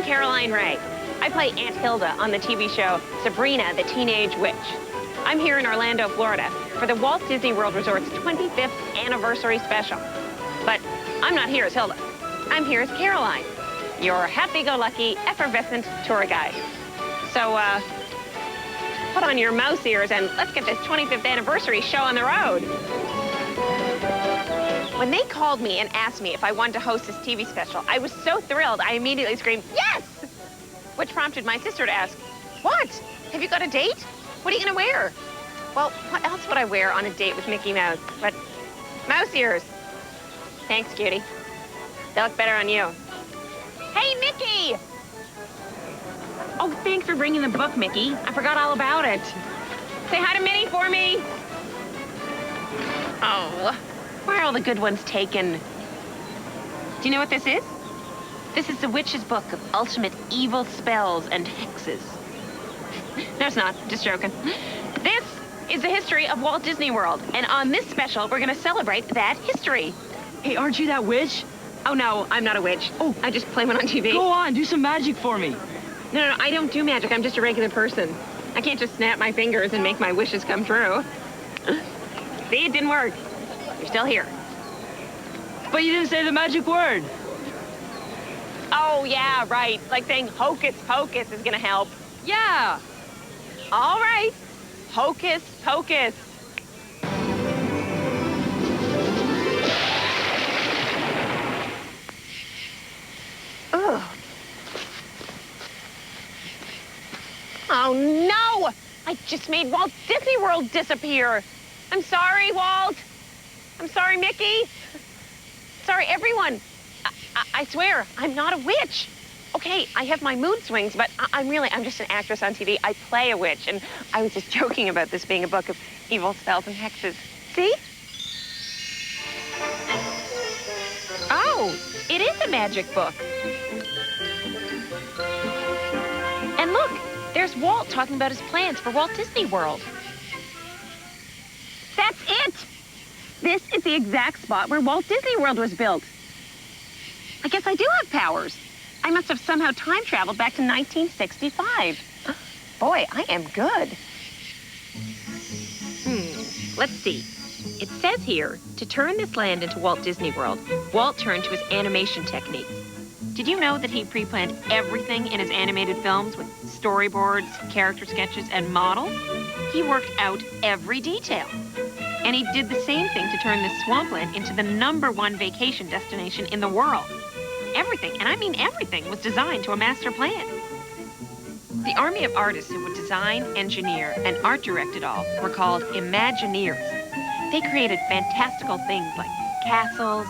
Caroline Ray. I play Aunt Hilda on the TV show Sabrina the Teenage Witch. I'm here in Orlando, Florida for the Walt Disney World Resort's 25th anniversary special. But I'm not here as Hilda. I'm here as Caroline, your happy-go-lucky, effervescent tour guide. So, put on your mouse ears and let's get this 25th anniversary show on the road. When they called me and asked me if I wanted to host this TV special, I was so thrilled, I immediately screamed, yes! Which prompted my sister to ask, what? Have you got a date? What are you gonna wear? Well, what else would I wear on a date with Mickey Mouse? But mouse ears. Thanks, cutie. They look better on you. Hey, Mickey! Oh, thanks for bringing the book, Mickey. I forgot all about it. Say hi to Minnie for me. Oh, why are all the good ones taken? Do you know what this is? This is the witch's book of ultimate evil spells and hexes. No, it's not. Just joking. This is the history of Walt Disney World, and on this special, we're going to celebrate that history. Hey, aren't you that witch? Oh, no, I'm not a witch. Oh, I just play one on TV. Go on, do some magic for me. No, I don't do magic. I'm just a regular person. I can't just snap my fingers and make my wishes come true. See, it didn't work. You're still here. But you didn't say the magic word. Oh, yeah, right. Like saying hocus pocus is gonna help. Yeah. All right. Hocus pocus. Ugh. Oh, no! I just made Walt Disney World disappear. I'm sorry, Walt. I'm sorry, Mickey. Sorry, everyone. I swear, I'm not a witch. Okay, I have my mood swings, but I'm just an actress on TV. I play a witch, and I was just joking about this being a book of evil spells and hexes. See? Oh, it is a magic book. And look, there's Walt talking about his plans for Walt Disney World. That's it! This is the exact spot where Walt Disney World was built. I guess I do have powers. I must have somehow time traveled back to 1965. Boy, I am good. Let's see. It says here, to turn this land into Walt Disney World, Walt turned to his animation techniques. Did you know that he pre-planned everything in his animated films with storyboards, character sketches, and models? He worked out every detail. And he did the same thing to turn this swampland into the #1 vacation destination in the world. Everything, and I mean everything, was designed to a master plan. The army of artists who would design, engineer, and art direct it all were called Imagineers. They created fantastical things like castles,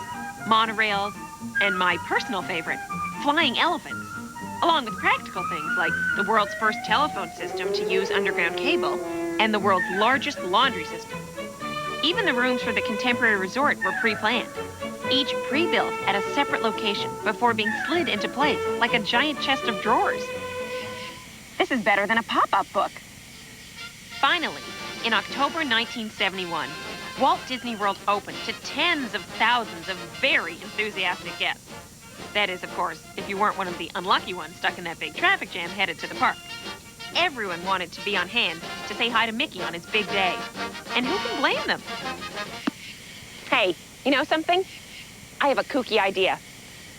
monorails, and my personal favorite, flying elephants, along with practical things like the world's first telephone system to use underground cable and the world's largest laundry system. Even the rooms for the contemporary resort were pre-planned, each pre-built at a separate location before being slid into place like a giant chest of drawers. This is better than a pop-up book. Finally, in October 1971, Walt Disney World opened to tens of thousands of very enthusiastic guests. That is, of course, if you weren't one of the unlucky ones stuck in that big traffic jam headed to the park. Everyone wanted to be on hand to say hi to Mickey on his big day. And who can blame them? Hey, you know something? I have a kooky idea.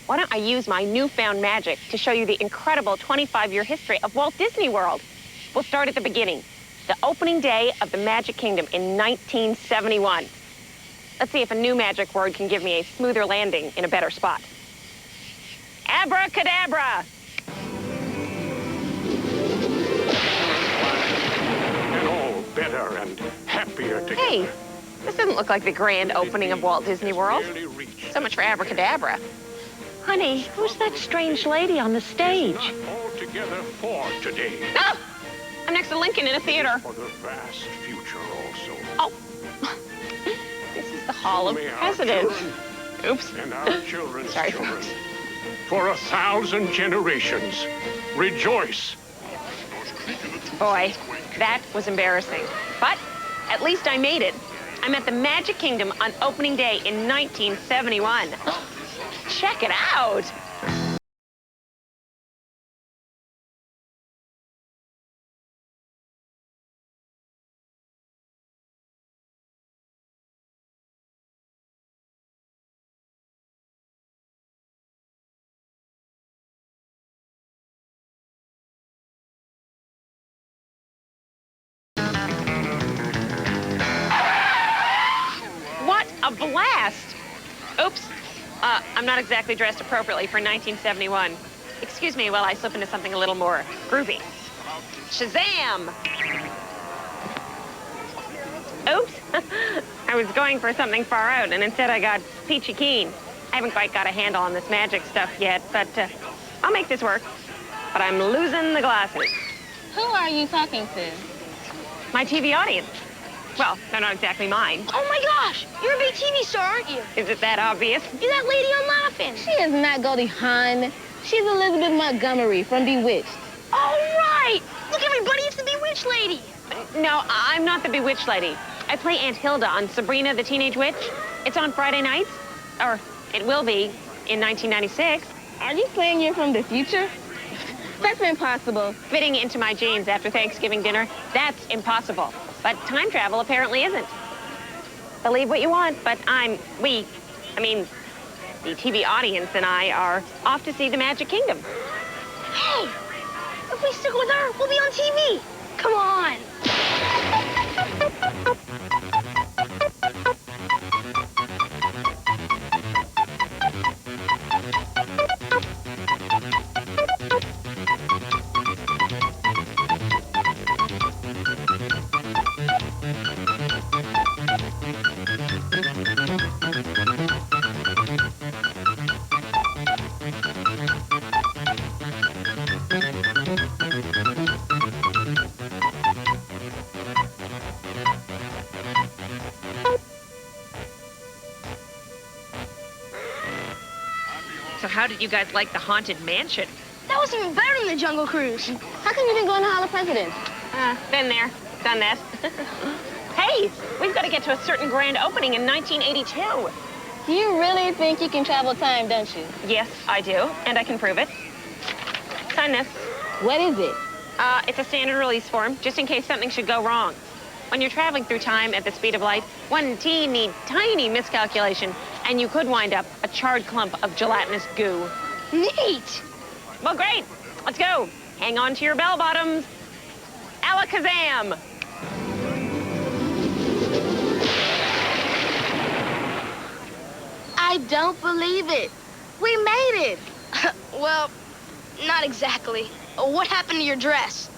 Why don't I use my newfound magic to show you the incredible 25-year history of Walt Disney World? We'll start at the beginning, the opening day of the Magic Kingdom in 1971. Let's see if a new magic word can give me a smoother landing in a better spot. Abracadabra! And all better and happier together. Hey, this doesn't look like the grand opening of Walt Disney World. So much for abracadabra. Honey, who's that strange lady on the stage? Not all together for today. No! I'm next to Lincoln in a theater. For the vast future also. Oh. This is the Hall of May our Presidents. children Oops. And our children's Sorry, children. folks. For 1,000 generations. Rejoice. Boy, that was embarrassing. But at least I made it. I'm at the Magic Kingdom on opening day in 1971. Check it out. blast. Oops. I'm not exactly dressed appropriately for 1971. Excuse me while I slip into something a little more groovy. Shazam! Oops. I was going for something far out, and instead I got peachy keen. I haven't quite got a handle on this magic stuff yet, but I'll make this work. But I'm losing the glasses. Who are you talking to? My TV audience. Well, they're not exactly mine. Oh my gosh, you're a big TV star, aren't you? Is it that obvious? You're that lady on Laughing. She is not Goldie Hawn. She's Elizabeth Montgomery from Bewitched. All right! Look, everybody, it's the Bewitched lady. No, I'm not the Bewitched lady. I play Aunt Hilda on Sabrina the Teenage Witch. It's on Friday nights, or it will be in 1996. Are you saying you're from the future? That's impossible. Fitting into my jeans after Thanksgiving dinner, that's impossible. But time travel apparently isn't. Believe what you want, but the TV audience and I are off to see the Magic Kingdom. Hey, if we stick with her, we'll be on TV. Come on. So how did you guys like the Haunted Mansion? That was even better than the Jungle Cruise. How come you didn't go in the Hall of Presidents? Been there, done that. Hey, we've got to get to a certain grand opening in 1982. You really think you can travel time, don't you? Yes, I do, and I can prove it. Sign this. What is it? It's a standard release form, just in case something should go wrong. When you're traveling through time at the speed of light, one teeny, tiny miscalculation, and you could wind up a charred clump of gelatinous goo. Neat. Well, great. Let's go. Hang on to your bell bottoms. Alakazam! I don't believe it. We made it. Well, not exactly. What happened to your dress?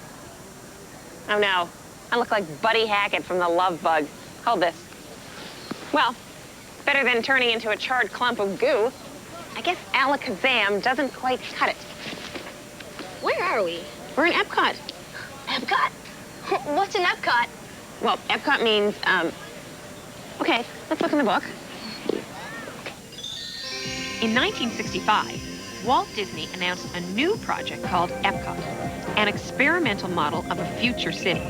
Oh, no. I look like Buddy Hackett from The Love Bug. Hold this. Well, better than turning into a charred clump of goo. I guess Alakazam doesn't quite cut it. Where are we? We're in Epcot. Epcot? What's an Epcot? Well, Epcot means, okay, let's look in the book. In 1965, Walt Disney announced a new project called Epcot, an experimental model of a future city.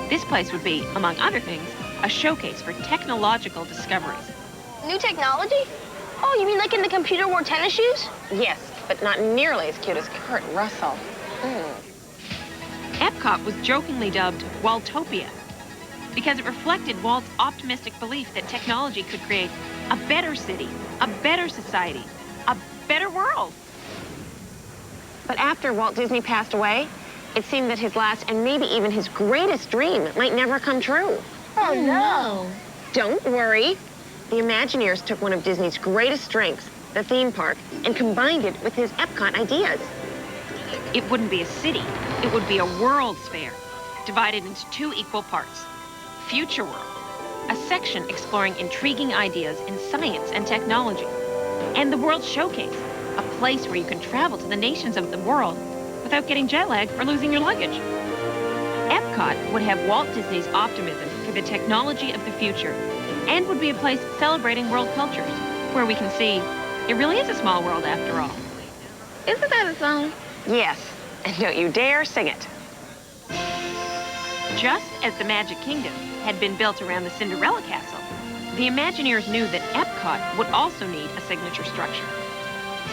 This place would be, among other things, a showcase for technological discoveries. New technology? Oh, you mean like in the computer wore tennis shoes? Yes, but not nearly as cute as Kurt Russell. Epcot was jokingly dubbed Waltopia because it reflected Walt's optimistic belief that technology could create a better city, a better society, a better world. But after Walt Disney passed away, it seemed that his last and maybe even his greatest dream might never come true. Oh, no. Don't worry. The Imagineers took one of Disney's greatest strengths, the theme park, and combined it with his Epcot ideas. It wouldn't be a city. It would be a World's Fair, divided into two equal parts. Future World, a section exploring intriguing ideas in science and technology. And the World Showcase, a place where you can travel to the nations of the world without getting jet lag or losing your luggage. Epcot would have Walt Disney's optimism for the technology of the future and would be a place celebrating world cultures where we can see it really is a small world after all. Isn't that a song? Yes, and don't you dare sing it. Just as the Magic Kingdom had been built around the Cinderella Castle, the Imagineers knew that Epcot would also need a signature structure.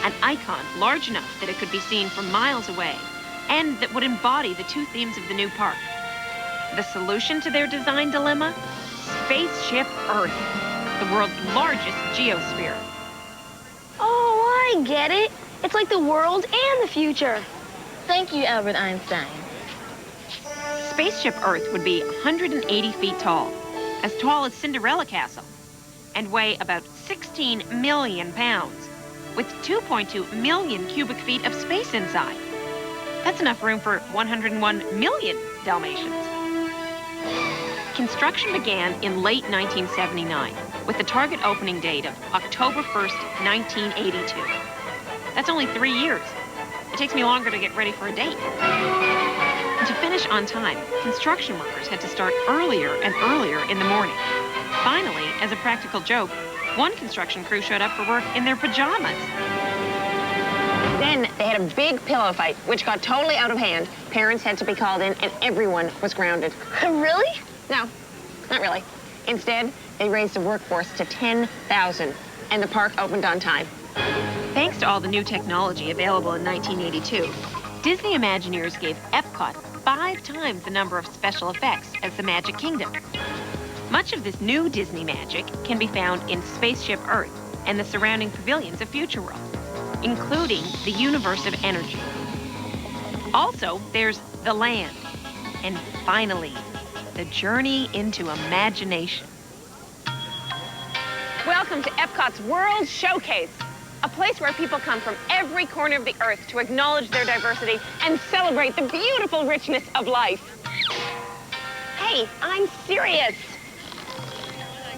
An icon large enough that it could be seen from miles away and that would embody the two themes of the new park. The solution to their design dilemma? Spaceship Earth, the world's largest geosphere. Oh, I get it. It's like the world and the future. Thank you, Albert Einstein. Spaceship Earth would be 180 feet tall as Cinderella Castle. and weigh about 16 million pounds, with 2.2 million cubic feet of space inside. That's enough room for 101 million Dalmatians. Construction began in late 1979, with the target opening date of October 1st, 1982. That's only 3 years. It takes me longer to get ready for a date. To finish on time, construction workers had to start earlier and earlier in the morning. Finally, as a practical joke, one construction crew showed up for work in their pajamas. Then they had a big pillow fight, which got totally out of hand. Parents had to be called in, and everyone was grounded. Really? No, not really. Instead, they raised the workforce to 10,000, and the park opened on time. Thanks to all the new technology available in 1982, Disney Imagineers gave Epcot 5 times the number of special effects as the Magic Kingdom. Much of this new Disney magic can be found in Spaceship Earth and the surrounding pavilions of Future World, including the Universe of Energy. Also, there's the land, and finally, the journey into imagination. Welcome to Epcot's World Showcase, a place where people come from every corner of the earth to acknowledge their diversity and celebrate the beautiful richness of life. Hey, I'm serious.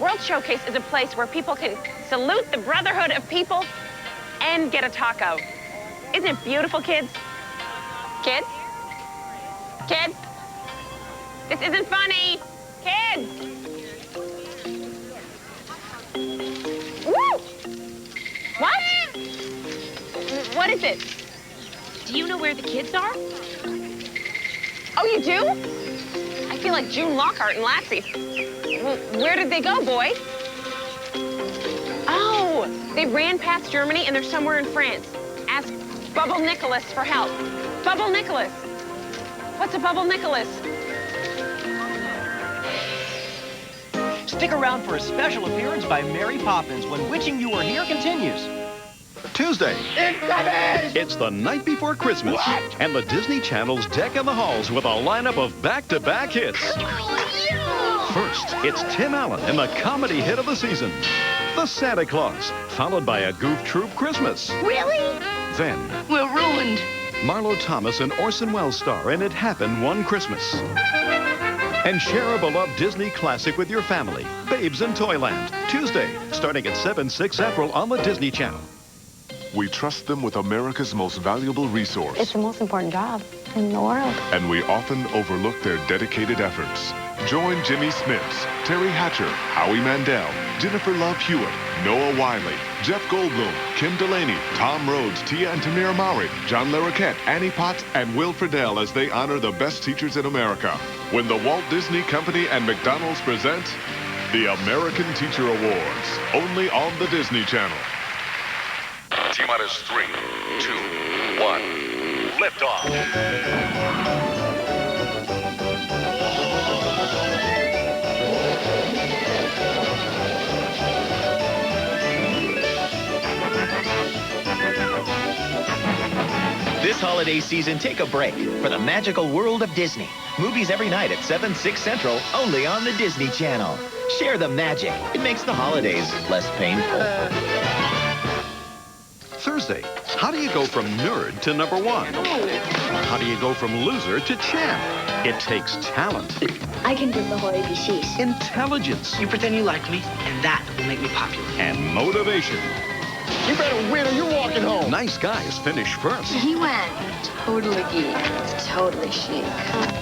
World Showcase is a place where people can salute the brotherhood of people and get a taco. Isn't it beautiful, kids? Kids? Kids? This isn't funny. Kids! Woo! What? What is it? Do you know where the kids are? Oh, you do? I feel like June Lockhart and Lassie. Well, where did they go, boy? Oh, they ran past Germany and they're somewhere in France. Ask Bubble Nicholas for help. Bubble Nicholas. What's a Bubble Nicholas? Stick around for a special appearance by Mary Poppins when Witching You Are Here continues. Tuesday. It's the night before Christmas. And the Disney Channel's decking the halls with a lineup of back-to-back hits. First, it's Tim Allen and the comedy hit of the season, The Santa Claus, followed by a Goof Troop Christmas. Really? Then, We're ruined. Marlo Thomas and Orson Welles star in It Happened One Christmas. And share a beloved Disney classic with your family, Babes in Toyland, Tuesday, starting at 7/6 April on the Disney Channel. We trust them with America's most valuable resource. It's the most important job in the world. And we often overlook their dedicated efforts. Join Jimmy Smits, Terry Hatcher, Howie Mandel, Jennifer Love Hewitt, Noah Wiley, Jeff Goldblum, Kim Delaney, Tom Rhodes, Tia and Tamir Mowry, John Larroquette, Annie Potts, and Will Friedle as they honor the best teachers in America. When the Walt Disney Company and McDonald's present the American Teacher Awards, only on the Disney Channel. T-minus 3, 2, 1, liftoff. This holiday season, take a break for the magical world of Disney. Movies every night at 7/6 Central, only on the Disney Channel. Share the magic. It makes the holidays less painful. Thursday, how do you go from nerd to #1? How do you go from loser to champ? It takes talent, I can do the whole ABCs. intelligence, You pretend you like me, and that will make me popular. and motivation. You better win or you're walking home. Nice guys finish first. He went totally geek, totally chic.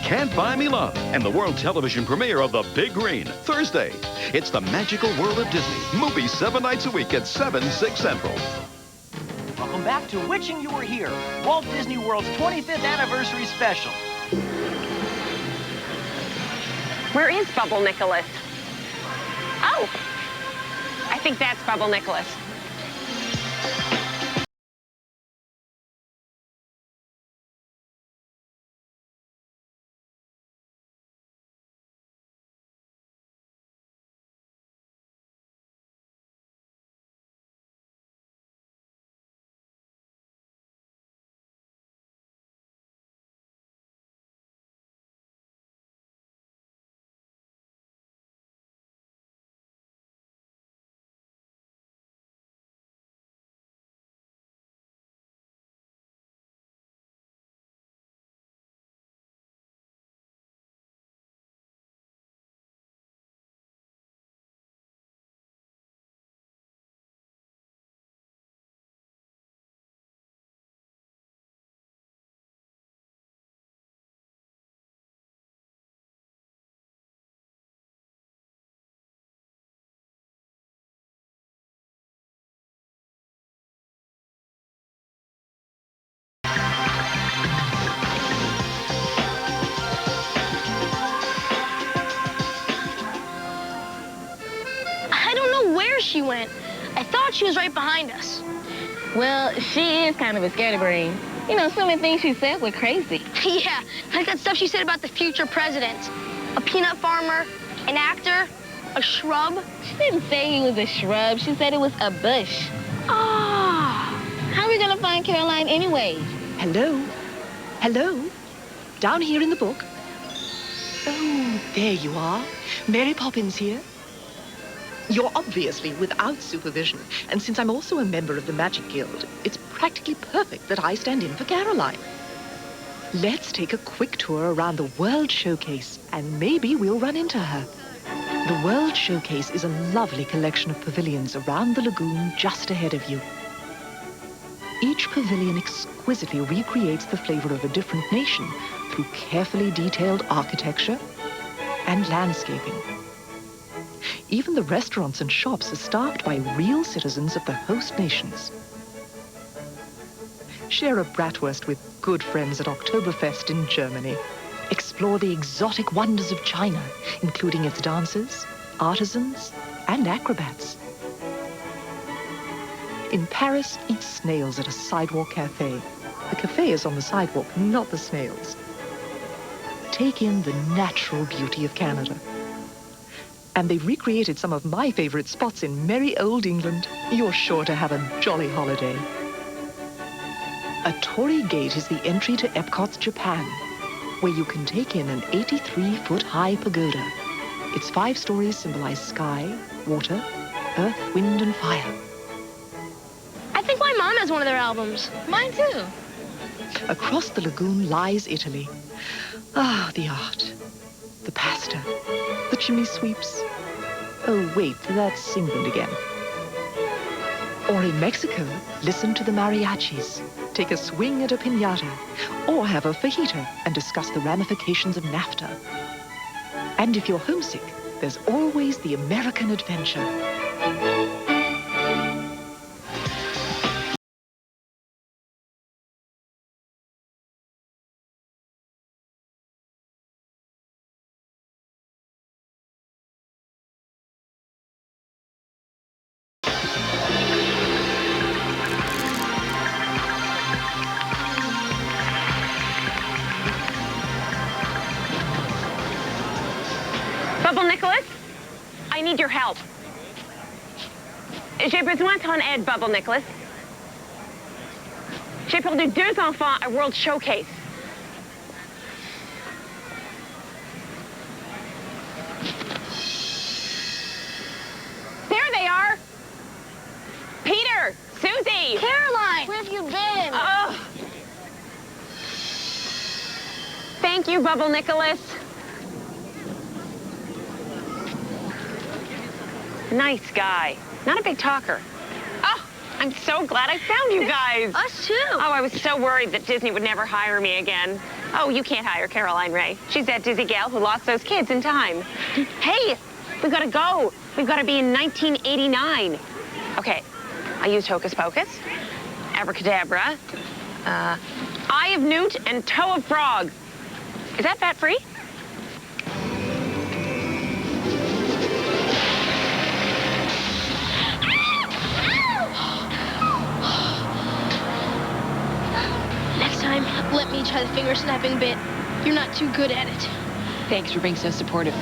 Can't Buy Me Love, and the world television premiere of The Big Green, Thursday. It's the magical world of Disney. Movies 7 nights a week at 7/6 Central. Welcome back to Witching You Are Here, Walt Disney World's 25th anniversary special. Where is Bubble Nicholas? Oh, I think that's Bubble Nicholas. went. I thought she was right behind us. Well, she is kind of a scatterbrain. You know, some of the things she said were crazy. Yeah, like that stuff she said about the future president. A peanut farmer, an actor, a shrub. She didn't say he was a shrub. She said it was a bush. Ah. How are we going to find Caroline anyway? Hello? Hello? Down here in the book? Oh, there you are. Mary Poppins here. You're obviously without supervision, and since I'm also a member of the Magic Guild, it's practically perfect that I stand in for Caroline. Let's take a quick tour around the World Showcase, and maybe we'll run into her. The World Showcase is a lovely collection of pavilions around the lagoon just ahead of you. Each pavilion exquisitely recreates the flavor of a different nation through carefully detailed architecture and landscaping. Even the restaurants and shops are staffed by real citizens of the host nations. Share a bratwurst with good friends at Oktoberfest in Germany. Explore the exotic wonders of China, including its dancers, artisans, and acrobats. In Paris, eat snails at a sidewalk cafe. The cafe is on the sidewalk, not the snails. Take in the natural beauty of Canada. And they've recreated some of my favorite spots in merry old England. You're sure to have a jolly holiday. A torii gate is the entry to Epcot's Japan, where you can take in an 83-foot-high pagoda. Its 5 stories symbolize sky, water, earth, wind, and fire. I think my mom has one of their albums. Mine too. Across the lagoon lies Italy. Ah, the art, the pasta, the chimney sweeps. Oh, wait, that's England again. Or in Mexico, listen to the mariachis, take a swing at a piñata, or have a fajita and discuss the ramifications of NAFTA. And if you're homesick, there's always the American adventure. Bubble Nicholas, I need your help. J'ai besoin de ton aide, Bubble Nicholas. J'ai perdu 2 enfants à World Showcase. There they are. Peter, Susie. Caroline! Where have you been? Oh. Thank you, Bubble Nicholas. Nice guy. Not a big talker. Oh, I'm so glad I found you guys. Us too. Oh, I was so worried that Disney would never hire me again. Oh, you can't hire Caroline Rhea. She's that dizzy gal who lost those kids in time. Hey, we've got to go. We've got to be in 1989. Okay, I used Hocus Pocus, Abracadabra, Eye of Newt, and Toe of Frog. Is that fat-free? Next time, let me try the finger snapping bit. You're not too good at it. Thanks for being so supportive.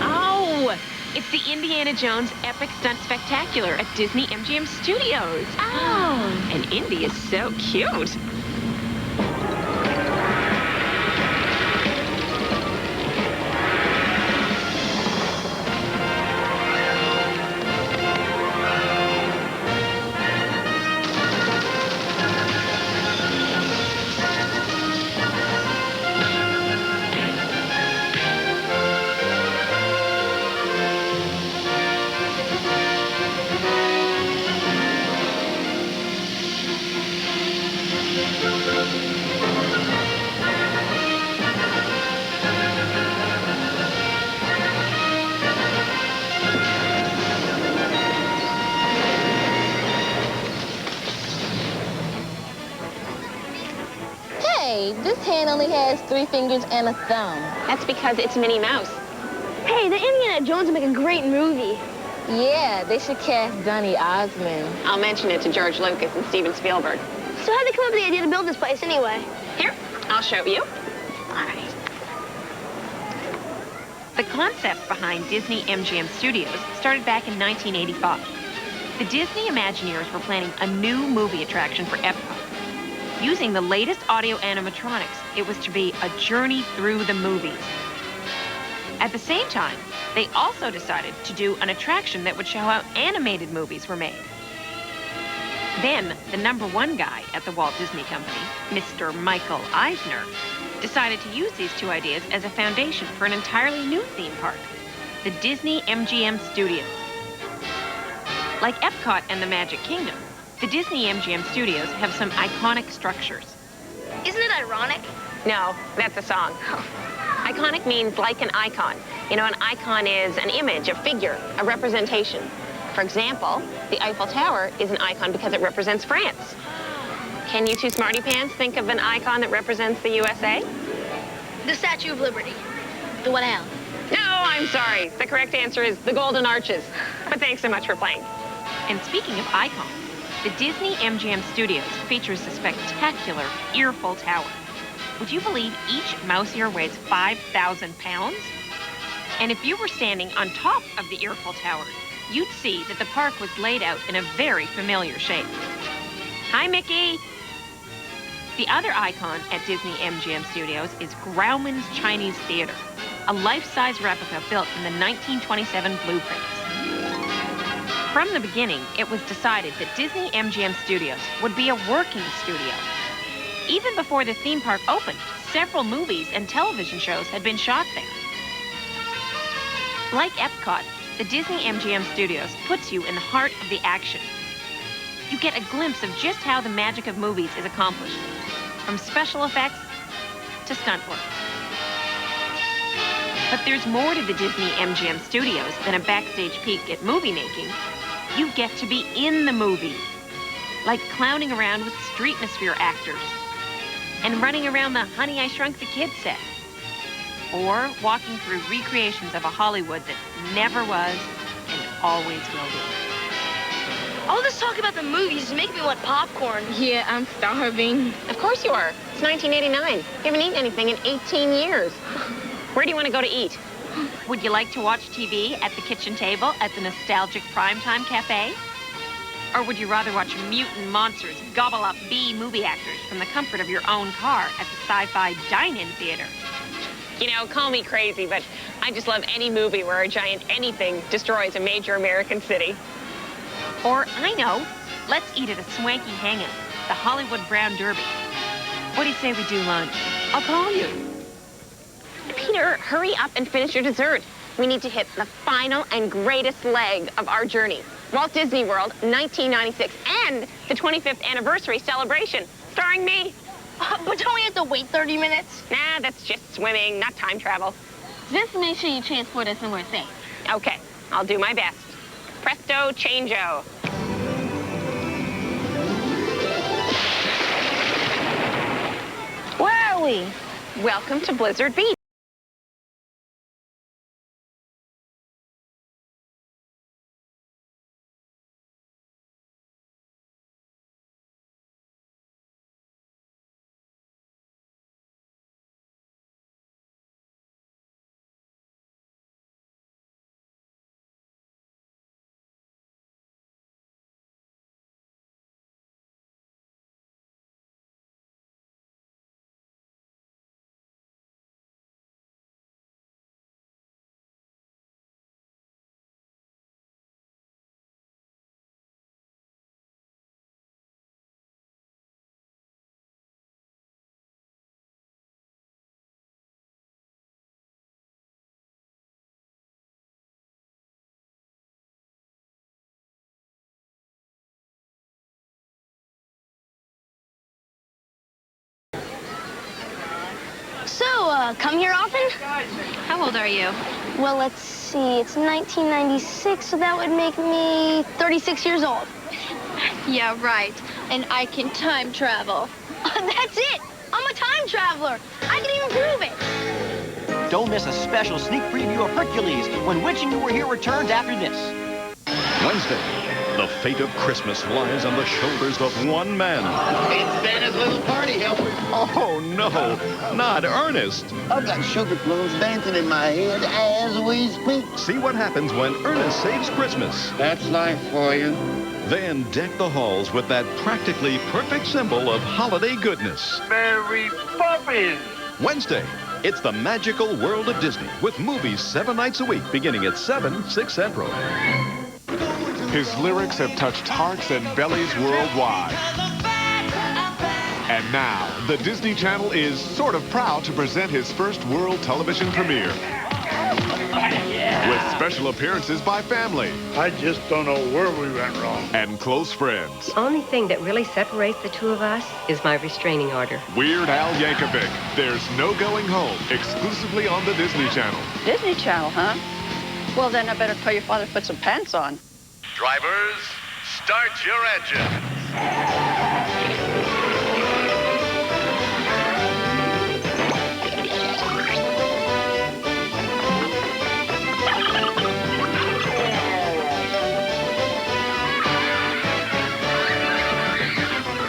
Oh, it's the Indiana Jones Epic Stunt Spectacular at Disney MGM Studios. Oh. And Indy is so cute. Hey, this hand only has 3 fingers and a thumb. That's because it's Minnie Mouse. Hey, the Indiana Jones would make a great movie. Yeah, they should cast Donny Osmond. I'll mention it to George Lucas and Steven Spielberg. So how'd they come up with the idea to build this place anyway? Here, I'll show you. All right. The concept behind Disney MGM Studios started back in 1985. The Disney Imagineers were planning a new movie attraction for Epcot. Using the latest audio animatronics, it was to be a journey through the movies. At the same time, they also decided to do an attraction that would show how animated movies were made. Then, the #1 guy at the Walt Disney Company, Mr. Michael Eisner, decided to use these 2 ideas as a foundation for an entirely new theme park, the Disney MGM Studios. Like Epcot and the Magic Kingdom, the Disney MGM Studios have some iconic structures. Isn't it ironic? No, that's a song. Iconic means like an icon. You know, an icon is an image, a figure, a representation. For example, the Eiffel Tower is an icon because it represents France. Can you 2 smarty pants think of an icon that represents the USA? The Statue of Liberty. The White House. No, I'm sorry. The correct answer is the Golden Arches. But thanks so much for playing. And speaking of icons, the Disney MGM Studios features the spectacular Eiffel Tower. Would you believe each mouse ear weighs 5,000 pounds? And if you were standing on top of the Eiffel Tower, you'd see that the park was laid out in a very familiar shape. Hi, Mickey. The other icon at Disney MGM Studios is Grauman's Chinese Theater, a life-size replica built in the 1927 blueprints. From the beginning, it was decided that Disney MGM Studios would be a working studio. Even before the theme park opened, several movies and television shows had been shot there. Like Epcot, the Disney MGM Studios puts you in the heart of the action. You get a glimpse of just how the magic of movies is accomplished, from special effects to stunt work. But there's more to the Disney MGM Studios than a backstage peek at movie making. You get to be in the movie, like clowning around with streetmosphere actors, and running around the Honey, I Shrunk the Kids set, or walking through recreations of a Hollywood that never was and always will be. All this talk about the movies is making me want popcorn. Yeah, I'm starving. Of course you are. It's 1989. You haven't eaten anything in 18 years. Where do you want to go to eat? Would you like to watch TV at the kitchen table at the nostalgic Primetime Cafe? Or would you rather watch mutant monsters gobble up B movie actors from the comfort of your own car at the Sci-Fi Dine-In Theater? You know, call me crazy, but I just love any movie where a giant anything destroys a major American city. Or, I know, let's eat at a swanky hangout, the Hollywood Brown Derby. What do you say we do lunch? I'll call you. Peter, hurry up and finish your dessert. We need to hit the final and greatest leg of our journey. Walt Disney World, 1996, and the 25th anniversary celebration, starring me. But don't we have to wait 30 minutes? Nah, that's just swimming, not time travel. Just make sure you transport us somewhere safe. Okay, I'll do my best. Presto changeo. Where are we? Welcome to Blizzard Beach. So, come here often? How old are you? Well, let's see. It's 1996, so that would make me 36 years old. Yeah, right. And I can time travel. That's it. I'm a time traveler. I can even prove it. Don't miss a special sneak preview of Hercules when Witching You Were Here returns after this. Wednesday, the fate of Christmas lies on the shoulders of one man. It's Santa's little party helper. Oh, no, not Ernest. I've got sugar plums dancing in my head as we speak. See what happens when Ernest saves Christmas. That's life for you. Then deck the halls with that practically perfect symbol of holiday goodness. Mary Poppins. Wednesday, it's the magical world of Disney with movies 7 nights a week beginning at 7, 6 Central. His lyrics have touched hearts and bellies worldwide. And now, the Disney Channel is sort of proud to present his first world television premiere. With special appearances by family. I just don't know where we went wrong. And close friends. The only thing that really separates the two of us is my restraining order. Weird Al Yankovic. There's no going home. Exclusively on the Disney Channel. Disney Channel, huh? Well, then I better tell your father to put some pants on. Drivers, start your engines.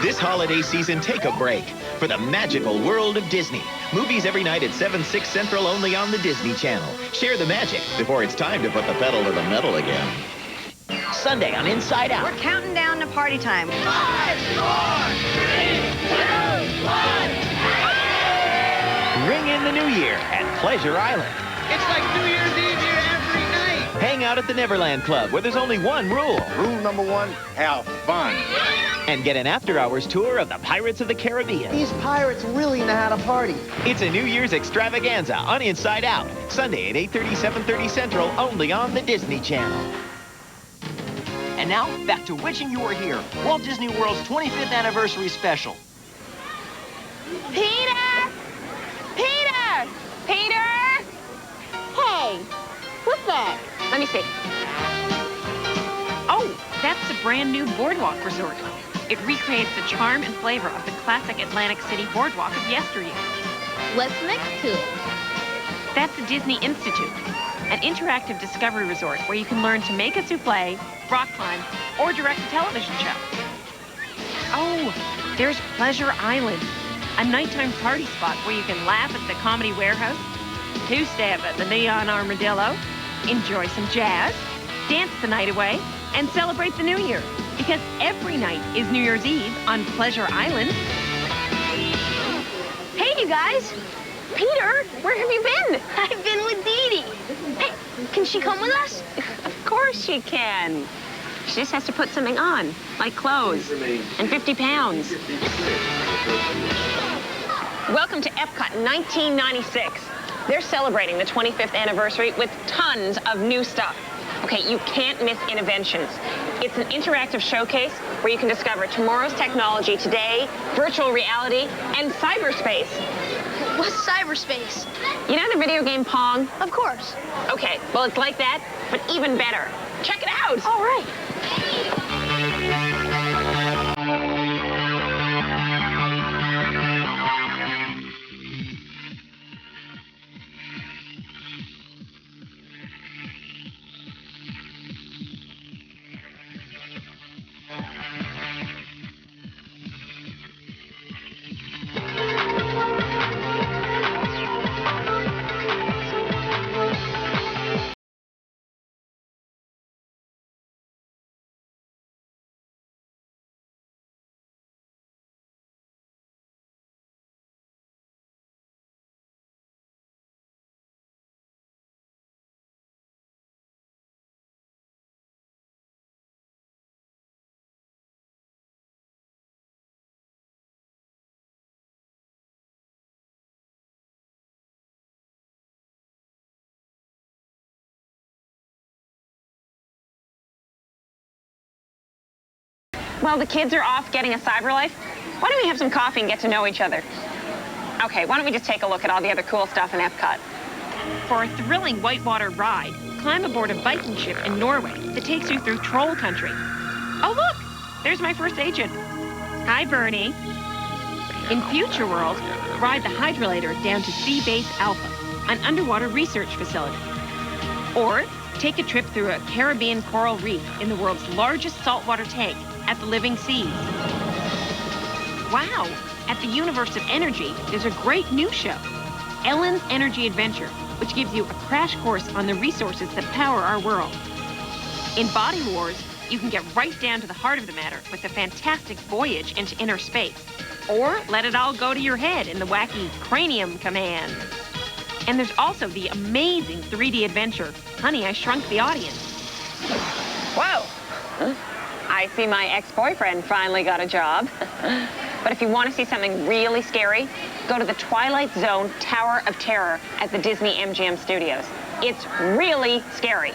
This holiday season, take a break for the magical world of Disney. Movies every night at 7, 6 Central only on the Disney Channel. Share the magic before it's time to put the pedal to the metal again. Sunday on Inside Out. We're counting down to party time. 5, 4, 3, 2, 1. Ring in the new year at Pleasure Island. It's like New Year's Eve here every night. Hang out at the Neverland Club where there's only one rule. Rule number 1, have fun. And get an after-hours tour of the Pirates of the Caribbean. These pirates really know how to party. It's a New Year's extravaganza on Inside Out. Sunday at 8:30, 7:30 Central, only on the Disney Channel. And now, back to Witching You Were Here, Walt Disney World's 25th anniversary special. Peter! Peter! Peter! Hey, what's that? Let me see. Oh, that's the brand new Boardwalk Resort. It recreates the charm and flavor of the classic Atlantic City boardwalk of yesteryear. What's next to it? That's the Disney Institute, an interactive discovery resort where you can learn to make a souffle, rock climb, or direct a television show. Oh, there's Pleasure Island, a nighttime party spot where you can laugh at the Comedy Warehouse, two-step at the Neon Armadillo, enjoy some jazz, dance the night away, and celebrate the new year. Because every night is New Year's Eve on Pleasure Island. Hey, you guys. Peter, where have you been? I've been with Dee Dee. Hey, can she come with us? Of course she can. She just has to put something on, like clothes, and 50 pounds. Welcome to Epcot 1996. They're celebrating the 25th anniversary with tons of new stuff. Okay, you can't miss Innoventions. It's an interactive showcase where you can discover tomorrow's technology today, virtual reality, and cyberspace. What's cyberspace? You know the video game Pong? Of course. Okay, well, it's like that, but even better. Check it out. All right. While the kids are off getting a cyber life, why don't we have some coffee and get to know each other? Okay, why don't we just take a look at all the other cool stuff in Epcot? For a thrilling whitewater ride, climb aboard a Viking ship in Norway that takes you through Troll Country. Oh, look! There's my first agent. Hi, Bernie. In future worlds, ride the hydrolator down to Sea Base Alpha, an underwater research facility. Or take a trip through a Caribbean coral reef in the world's largest saltwater tank at the Living Seas. Wow, at the Universe of Energy, there's a great new show, Ellen's Energy Adventure, which gives you a crash course on the resources that power our world. In Body Wars, you can get right down to the heart of the matter with the fantastic voyage into inner space. Or let it all go to your head in the wacky Cranium Command. And there's also the amazing 3D adventure, Honey, I Shrunk the Audience. Whoa. Huh? I see my ex-boyfriend finally got a job. But if you want to see something really scary, go to the Twilight Zone Tower of Terror at the Disney MGM Studios. It's really scary.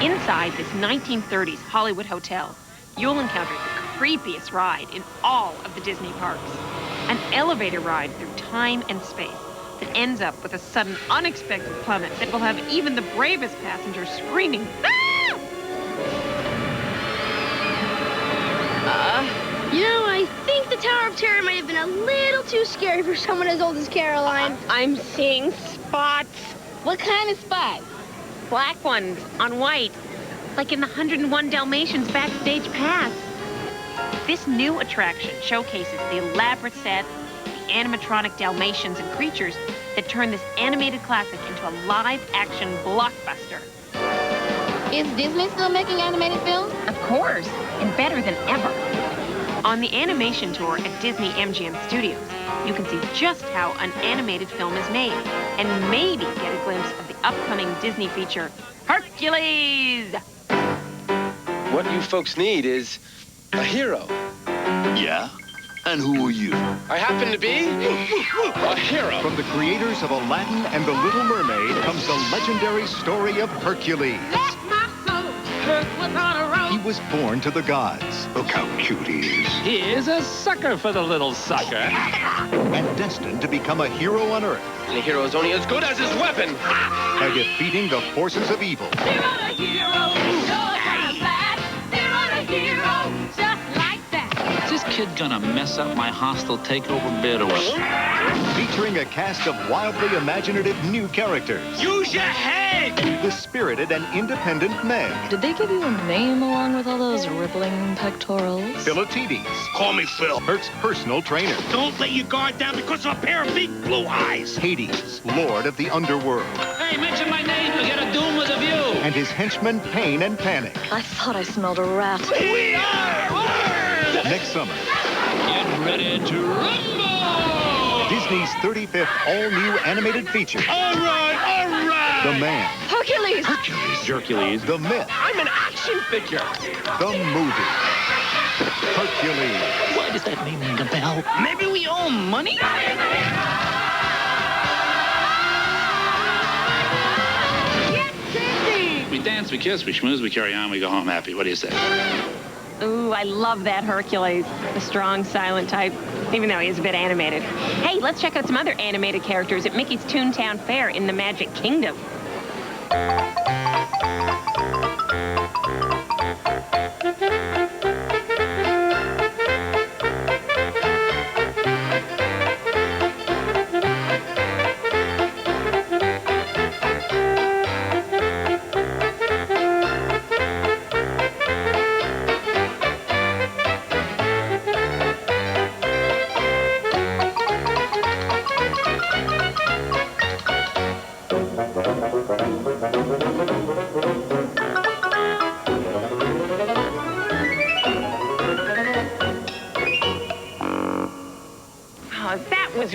Inside this 1930s Hollywood hotel, you'll encounter the creepiest ride in all of the Disney parks. An elevator ride through time and space that ends up with a sudden, unexpected plummet that will have even the bravest passenger screaming, "Ah!" You know, I think the Tower of Terror might have been a little too scary for someone as old as Caroline. I'm seeing spots. What kind of spots? Black ones on white, like in the 101 Dalmatians backstage pass. This new attraction showcases the elaborate sets, the animatronic Dalmatians and creatures that turn this animated classic into a live-action blockbuster. Is Disney still making animated films? Of course, and better than ever. On the animation tour at Disney MGM Studios, you can see just how an animated film is made and maybe get a glimpse of the upcoming Disney feature, Hercules! What you folks need is a hero. Yeah? And who are you? I happen to be a hero. From the creators of Aladdin and The Little Mermaid comes the legendary story of Hercules. He was born to the gods. Look how cute he is. He is a sucker for the little sucker. And destined to become a hero on Earth. And a hero is only as good as his weapon. By defeating the forces of evil. Is this kid gonna mess up my hostile takeover bid or what? Featuring a cast of wildly imaginative new characters. Use your head! The spirited and independent Meg. Did they give you a name along with all those rippling pectorals? Philatides. Call me Phil. Herc's personal trainer. Don't let your guard down because of a pair of big blue eyes. Hades, Lord of the Underworld. Hey, mention my name, you get a doom with a view. And his henchman, Pain and Panic. I thought I smelled a rat. We are! Next summer. Get ready to rumble! Disney's 35th all-new animated feature. All right! The Man. Hercules! Hercules. The Myth. I'm an action figure. The Movie. Hercules. Why does that name ring a bell? Maybe we owe him money? We dance, we kiss, we schmooze, we carry on, we go home happy. What do you say? Ooh, I love that Hercules, the strong, silent type, even though he's a bit animated. Hey, let's check out some other animated characters at Mickey's Toontown Fair in the Magic Kingdom.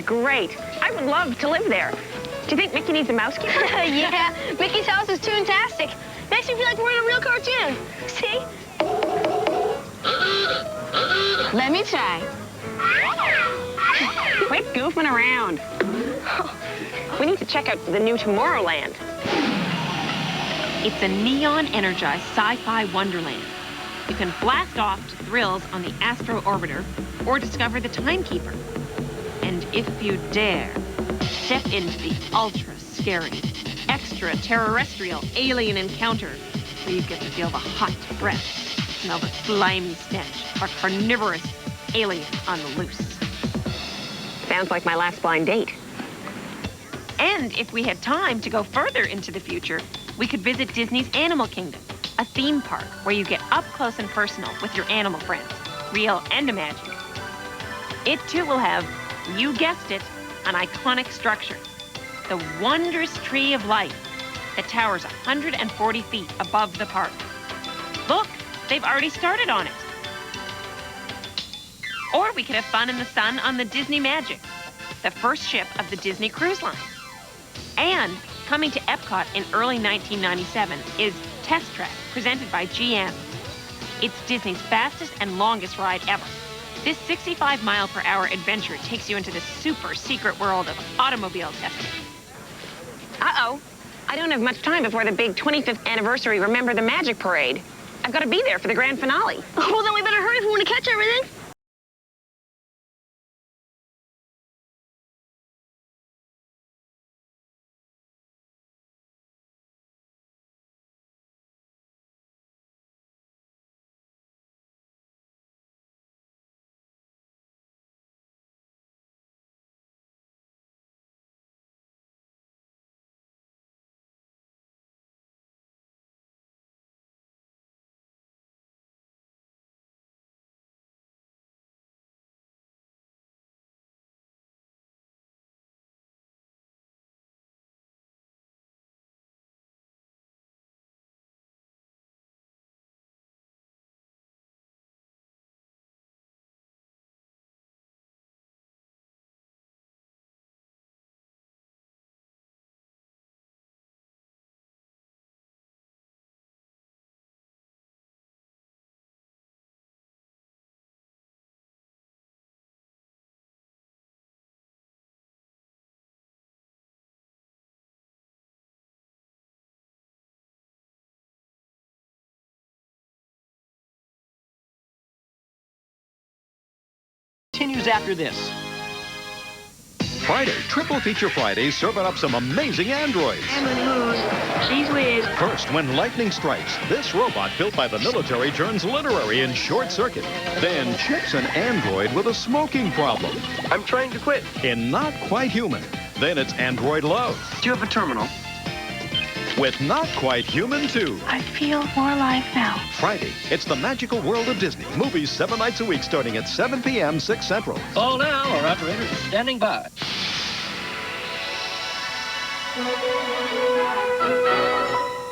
Great. I would love to live there. Do you think Mickey needs a mousekeeper? Yeah, Mickey's house is toontastic. Makes me feel like we're in a real cartoon. See? Let me try. Quit goofing around. We need to check out the new Tomorrowland. It's a neon-energized sci-fi wonderland. You can blast off to thrills on the Astro Orbiter or discover the Timekeeper. And if you dare, step into the ultra-scary, extraterrestrial alien encounter where you get to feel the hot breath, smell the slimy stench of a carnivorous alien on the loose. Sounds like my last blind date. And if we had time to go further into the future, we could visit Disney's Animal Kingdom, a theme park where you get up close and personal with your animal friends, real and imagined. It too will have, you guessed it, an iconic structure, the wondrous Tree of Life that towers 140 feet above the park. Look, they've already started on it. Or we could have fun in the sun on the Disney Magic, the first ship of the Disney Cruise Line. And coming to Epcot in early 1997 is Test Track, presented by GM. It's Disney's fastest and longest ride ever. This 65-mile-per-hour adventure takes you into the super secret world of automobile testing. Uh-oh. I don't have much time before the big 25th anniversary Remember the Magic parade. I've got to be there for the grand finale. Well, then we better hurry if we want to catch everything. Continues after this. Friday, Triple Feature Fridays serving up some amazing androids. She's whiz. First, when lightning strikes, this robot built by the military turns literary in short circuit. Then chips an android with a smoking problem. I'm trying to quit. In Not Quite Human. Then it's Android Love. Do you have a terminal? With Not Quite Human 2. I feel more alive now. Friday, it's the magical world of Disney. Movies 7 nights a week starting at 7 p.m. 6 Central. Call now, our operator is standing by.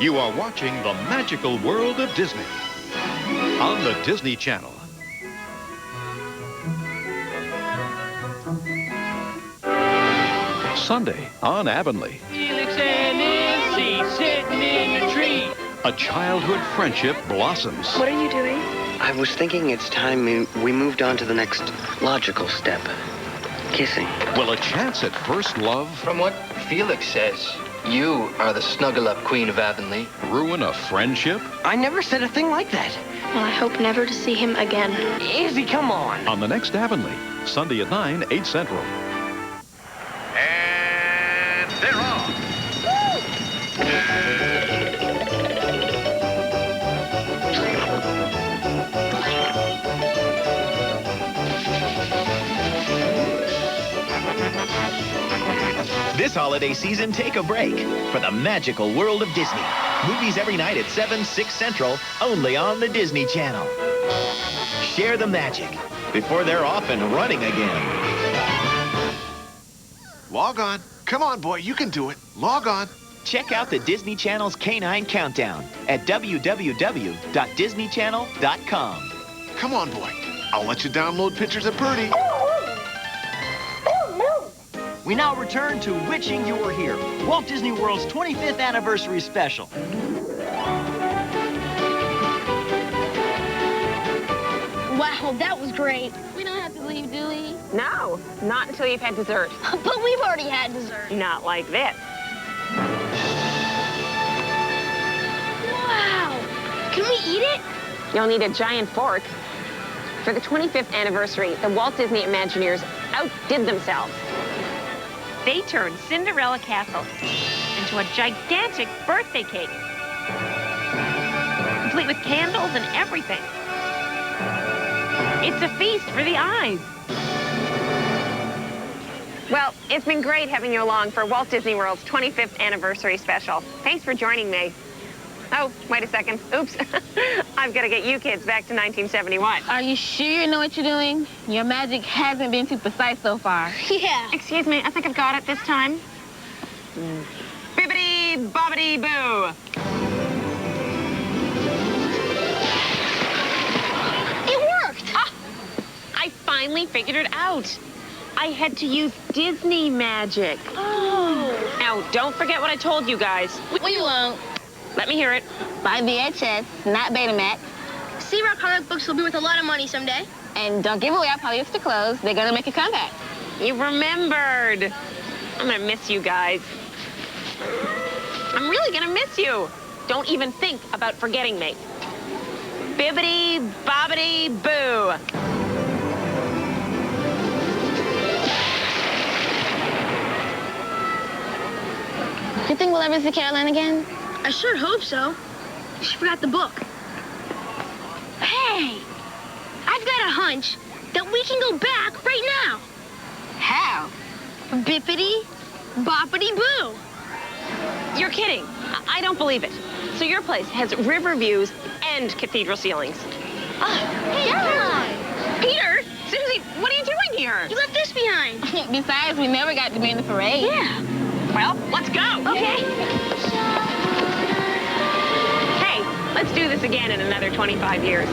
You are watching the magical world of Disney on the Disney Channel. Sunday on Avonlea. Felix and Izzy sitting in a tree. A childhood friendship blossoms. What are you doing? I was thinking it's time we moved on to the next logical step. Kissing. Will a chance at first love? From what Felix says, you are the snuggle-up queen of Avonlea. Ruin a friendship? I never said a thing like that. Well, I hope never to see him again. Izzy, come on. On the next Avonlea, Sunday at 9, 8 Central. And they're off. This holiday season, take a break for the magical world of Disney. Movies every night at 7, 6 Central, only on the Disney Channel. Share the magic before they're off and running again. Log on. Come on, boy, you can do it. Log on. Check out the Disney Channel's Canine Countdown at www.disneychannel.com. Come on, boy. I'll let you download pictures of Purdy. We now return to Wishing You Were Here, Walt Disney World's 25th anniversary special. Wow, that was great. We don't have to leave, do we? No, not until you've had dessert. But we've already had dessert. Not like this. Wow. Can we eat it? You'll need a giant fork. For the 25th anniversary, the Walt Disney Imagineers outdid themselves. They turned Cinderella Castle into a gigantic birthday cake, complete with candles and everything. It's a feast for the eyes. It's been great having you along for Walt Disney World's 25th anniversary special. Thanks for joining me. Oh, wait a second. Oops. I've got to get you kids back to 1971. Are you sure you know what you're doing? Your magic hasn't been too precise so far. Yeah. Excuse me, I think I've got it this time. Bibbidi bobbidi boo. It worked. Ah, I finally figured it out. I had to use Disney magic. Oh. Now, don't forget what I told you guys. We won't. Let me hear it. Buy VHS, not Betamax. See, our comic books will be worth a lot of money someday. And don't give away our polyester clothes. They're going to make a comeback. You remembered. I'm going to miss you guys. I'm really going to miss you. Don't even think about forgetting me. Bibbidi bobbidi boo. You think we'll ever see Caroline again? I sure hope so. She forgot the book. Hey, I've got a hunch that we can go back right now. How? Bippity boppity boo. You're kidding. I don't believe it. So your place has river views and cathedral ceilings. Hey, Caroline. Peter, Susie, what are you doing here? You left this behind. Besides, we never got to be in the parade. Yeah. Well, let's go. Okay. Hey, let's do this again in another 25 years.